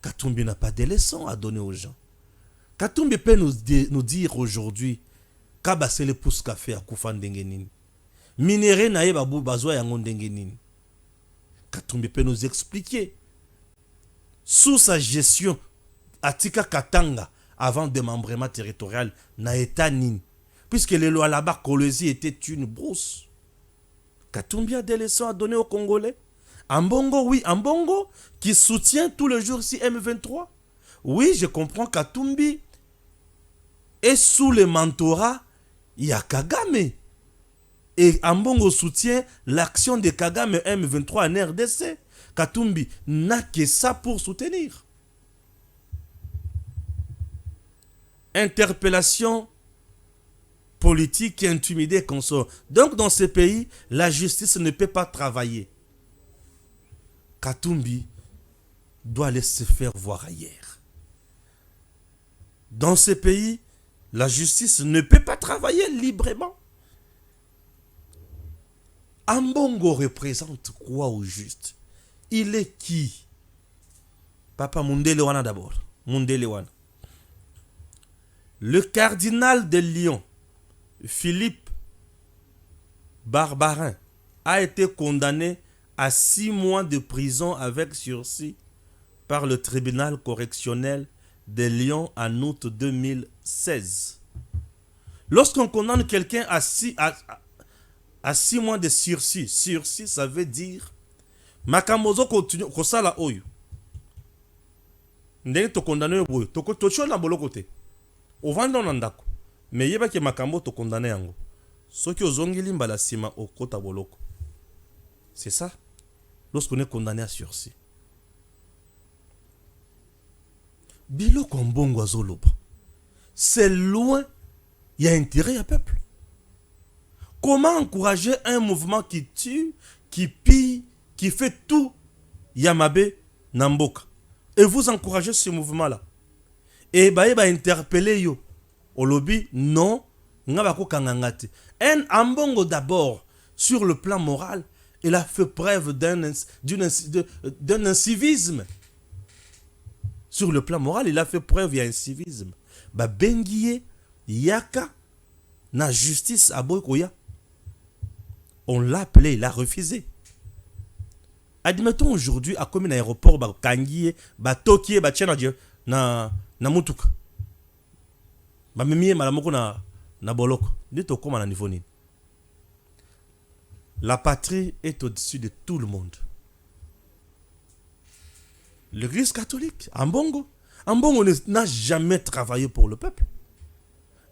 [SPEAKER 3] Katumbi n'a pas de leçons à donner aux gens. Katumbi peut nous dire aujourd'hui Kaba c'est le pouce café à Koufan Dengenine. Minéré nae babu bazwa yangon Dengenine. Katumbi peut nous expliquer. Sous sa gestion, Atika Katanga, avant démembrement territorial, n'a été nini. Puisque les lois là-bas, Kolwezi était une brousse. Katumbi a des leçons à donner aux Congolais. Ambongo, oui, Ambongo, qui soutient tout le jour si M23. Oui, je comprends Katumbi. Et sous le mentorat, il y a Kagame. Et Ambongo soutient l'action de Kagame M23 en RDC. Katumbi n'a que ça pour soutenir. Interpellation politique et intimidée consort. Donc dans ces pays, la justice ne peut pas travailler. Katumbi doit laisser faire voir ailleurs. Dans ces pays, la justice ne peut pas travailler librement. Ambongo représente quoi au juste? Il est qui? Papa Mundelewana d'abord. Mundelewana. Le cardinal de Lyon, Philippe Barbarin, a été condamné à 6 mois de prison avec sursis par le tribunal correctionnel de Lyon en août 2016. Lorsqu'on condamne quelqu'un à 6 mois de sursis, ça veut dire Makamozo continue kosala oyo. Ndenge to condamné boyo, to chola boloko te. Ovanda na ndako. Mais yeba ke makambo to condamné yango. Soki ozongeli mbala sima okota boloko. C'est ça. Lorsqu'on est condamné à sursis. Biloko mbongo azoloba. C'est loin. Il y a intérêt à peuple. Comment encourager un mouvement qui tue, qui pille, qui fait tout Yamabe Namboka? Et vous encouragez ce mouvement-là. Et bah interpeller yo. Au lobby, non. Un Ambongo d'abord, sur le plan moral, il a fait preuve d'un incivisme. Sur le plan moral, il a fait preuve d'un incivisme. Bah Benguié, Yaka, na justice à Boykoya. On l'a appelé, il a refusé. Admettons aujourd'hui, à comme un aéroport, bah Kangié, bah Tokié, bah Tchénadio, na Mutuka. Bah Mimié, Malamoko na Boloko. Dites-vous comment à niveau ni. La patrie est au-dessus de tout le monde. L'église catholique, Ambongo n'a jamais travaillé pour le peuple.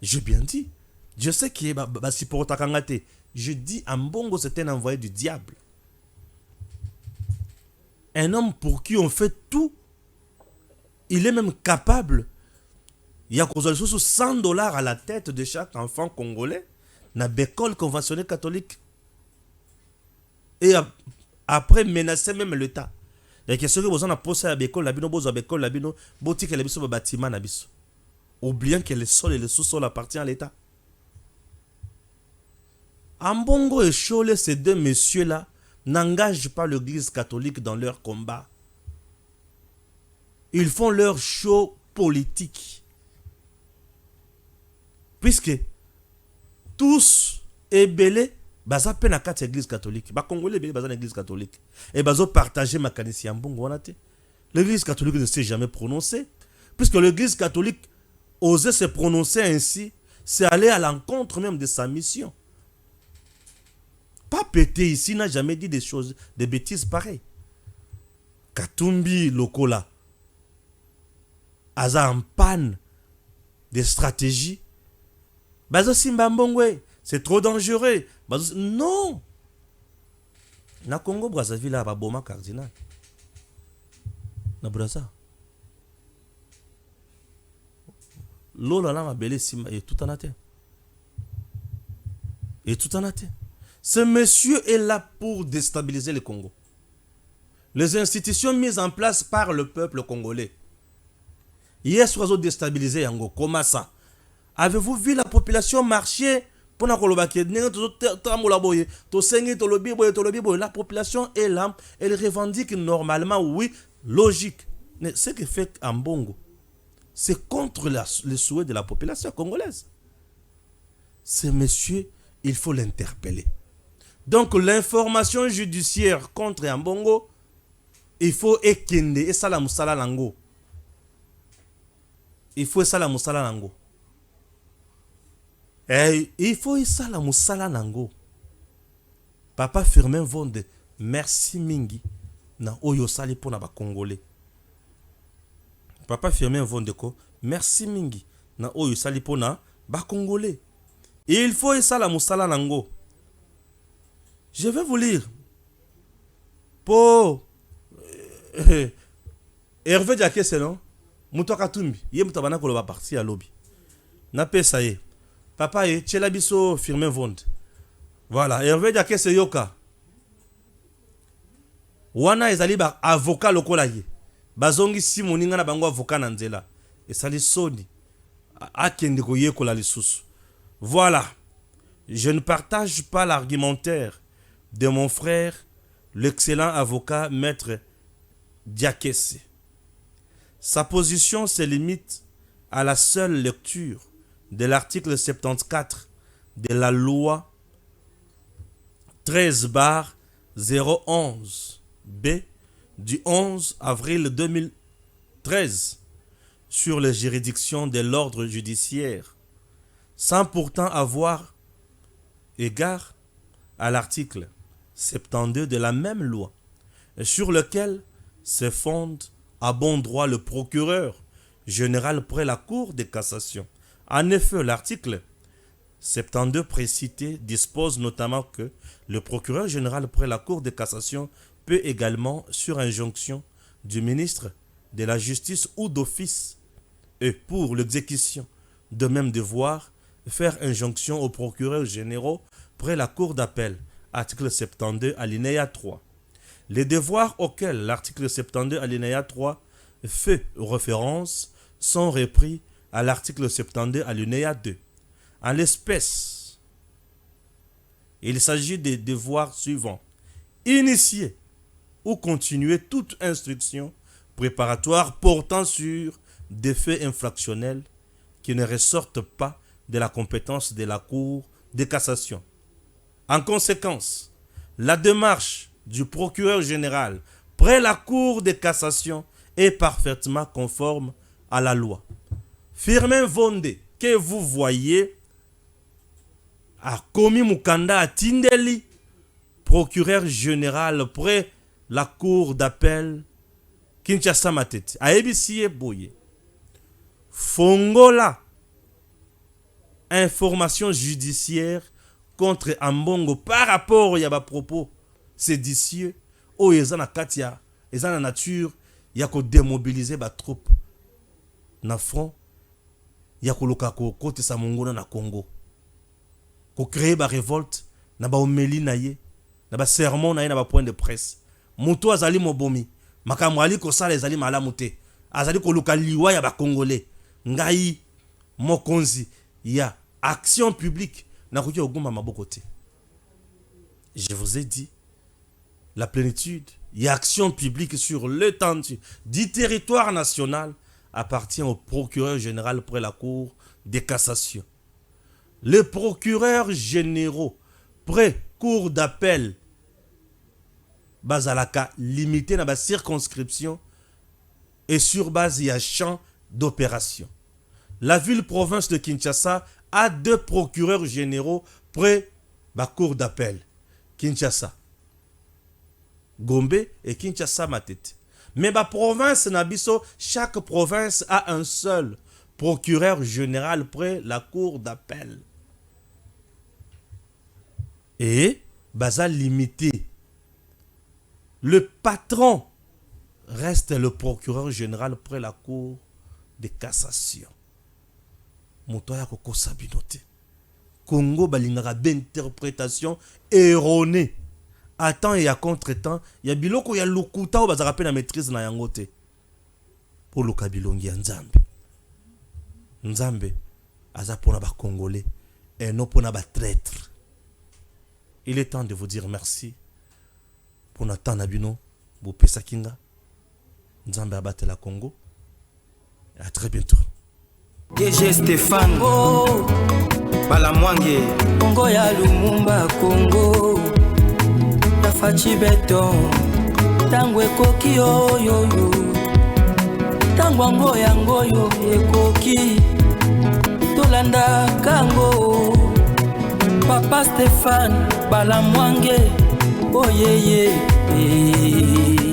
[SPEAKER 3] J'ai bien dit. Je sais qu'il est si pour Takangate. Je dis Ambongo c'est un envoyé du diable. Un homme pour qui on fait tout. Il est même capable. Il y a $100 à la tête de chaque enfant congolais. Dans l'école conventionnelle catholique. Et après menacer même l'État. Il y a question que vous en posé à l'école, la bino, boutique et le bâtiment nabiso. Oubliant que le sol et le sous-sol appartiennent à l'État. Ambongo et Cholé, ces deux messieurs-là, n'engagent pas l'église catholique dans leur combat. Ils font leur show politique. Puisque tous ébélés, baza pe na kati église catholique. Ba Congolais ébélés baza na église catholique. Et bazo partager ma kanisi Ambongo wanate. L'église catholique ne s'est jamais prononcée. Puisque l'église catholique osait se prononcer ainsi, c'est aller à l'encontre même de sa mission. Pas péter ici n'a jamais dit des choses, des bêtises pareilles. Katumbi Lokola, Aza en panne des stratégies. Bazo Simba Mbongwe, c'est trop dangereux. Bazo, non. Na Congo Brazzaville a Boma cardinal. Na Brazza. Lola la mabele Simba et tout en a terre. Et tout en a terre. Ce monsieur est là pour déstabiliser le Congo. Les institutions mises en place par le peuple congolais. Hier, soir, déstabilisé Yango. Comment ça? Avez-vous vu la population marcher pour la population est là. Elle revendique normalement, oui, logique. Mais ce que fait Ambongo, c'est contre les souhaits de la population congolaise. Ce monsieur, il faut l'interpeller. Donc l'information judiciaire contre Ambongo, il faut ekende et ça la musala lango. Il faut ça la musala lango. Et il faut ça la musala lango. Papa Firmin Vonde, merci mingi na oyo sali pona ba Congolais. Papa Firmin Vonde ko, merci mingi na oyo sali pona ba Congolais. Et il faut ça la musala lango. Je vais vous lire. Pour Hervé Diaké, c'est non? Moutoka Tumbi. Yé moutabana ko va partir à lobby. Na pesa ye. Papa ye Tchelabiso Firmin Vonde. Voilà, Hervé Diaké c'est yoka. Wana ezali ba avocat lokola ye. Bazongi si moninga na bango avocat na nzela. Et sali soni. Akende ko yekola lisusu. Voilà. Je ne partage pas l'argumentaire de mon frère, l'excellent avocat maître Diakesse. Sa position se limite à la seule lecture de l'article 74 de la loi 13/011B du 11 avril 2013 sur les juridictions de l'ordre judiciaire. sans pourtant avoir égard à l'article 72 de la même loi, sur lequel se fonde à bon droit le procureur général près la Cour de cassation. En effet, l'article 72 précité dispose notamment que le procureur général près la Cour de cassation peut également, sur injonction du ministre de la Justice ou d'office, et pour l'exécution de même devoir, faire injonction aux procureurs généraux près la Cour d'appel, article 72, alinéa 3. Les devoirs auxquels l'article 72, alinéa 3 fait référence sont repris à l'article 72, alinéa 2. En l'espèce, il s'agit des devoirs suivants. Initier ou continuer toute instruction préparatoire portant sur des faits infractionnels qui ne ressortent pas de la compétence de la Cour de cassation. En conséquence, la démarche du procureur général près la Cour de cassation est parfaitement conforme à la loi. Firmin Vonde, que vous voyez, a commis Mukanda à Tindeli, procureur général près la Cour d'appel Kinshasa Matete, a Ebisie Boye. Fongola, information judiciaire contre Ambongo par rapport à propos séditieux ou ils en katia, ils en nature, il y a que démobiliser ba troupe na front, il y a que loka ko côté sa mongona na Congo, ko créer ba révolte na ba omeli na ye, na ba sermon na ye na ba point de presse. Muto azali mobomi, makamwali ko sala ezali malamu te, azali ko luka liwa ya ba congolais. Ngai mokonzi ya action publique na koki ogumba maboko te. Je vous ai dit, la plénitude, il y a action publique sur l'étendue du territoire national appartient au procureur général près la Cour de cassation. Les procureurs généraux près Cour d'appel bazalaka limité dans la circonscription et sur base il y a champ d'opération. La ville-province de Kinshasa a 2 procureurs généraux près la Cour d'appel. Kinshasa, Gombe et Kinshasa Matete. Mais la province Nabiso, chaque province a un seul procureur général près la Cour d'appel. Et baza limité. Le patron reste le procureur général près la Cour de cassation. Motoya koko sabinote. Congo balingaka d'interprétation erronée. À temps et à contre-temps, il y a biloko ya lukuta ou bazaka pe na maîtrise na yangote. Pour le kabilongi ya Nzambe. Nzambe aza pona ba Congolais et non pona ba traître. Il est temps de vous dire merci pour notre nabino bo pesa kinga. Nzambe abate la Congo. Et à très bientôt.
[SPEAKER 1] DG Stéphane oh, Balamwange
[SPEAKER 2] Congo ya Lumumba Congo Tafachi beton Tangwe koki oyoyo Tangwango yangoyo ekoki Tolanda kango Papa Stéphane Balamwange oh yeah yeah